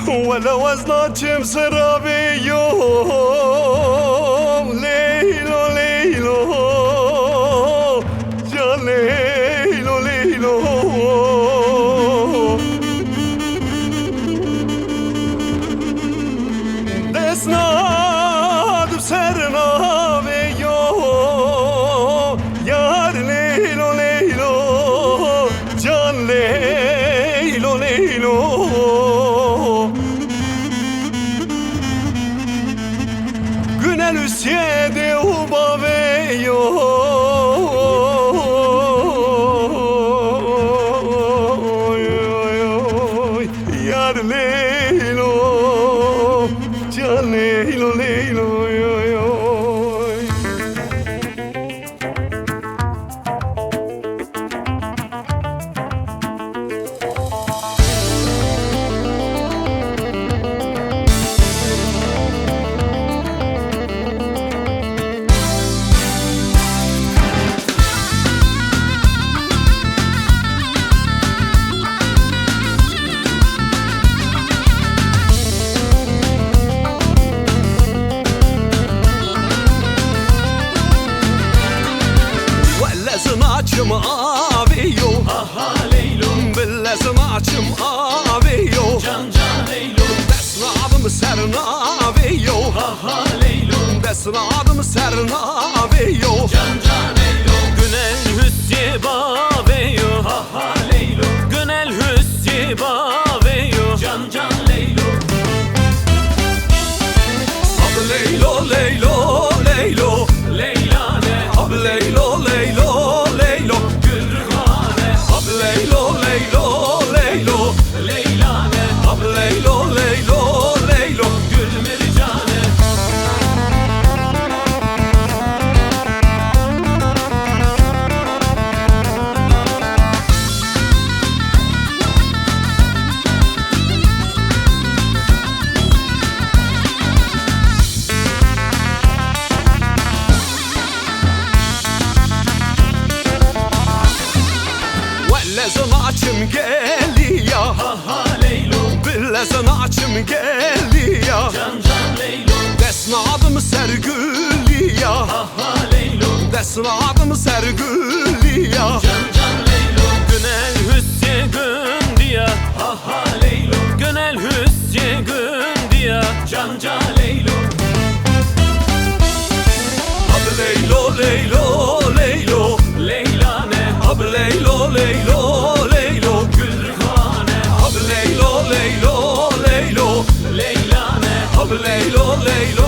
ولو ازناتشم سرابي يوم ليلو ليلو يا ليلو ليلو دسناد بسرنا بيوم يا ليلو ليلو جان ليلو ليلو Günel üsyede ubaveyo Yar leylo Can leylo leylo Açım abiyo aha leylo Billesin açım abiyo Can can leylo Desnadım serin abiyo aha leylo Desnadım serin abiyo Can can leylo Günel hüsye baveyo aha leylo Günel hüsye baveyo Can can leylo Ab leylo leylo leylo Leylane Ab leylo leylo Gülrühane Leylo leylo leylo Leylane Ab leylo leylo leylo Gül mericane Billesin açım geliyor aha leylo Billesin açım geliyor Can can leylo Desnadım sergülüyor aha leylo Desnadım sergülüyor Can can leylo Günel hüsye gün diye aha leylo Günel hüsye gün diye Can can leylo Ab leylo leylo leylo Leylane Ab leylo leylo leylo Gülrühane Ab leylo leylo leylo Leylane Ab leylo leylo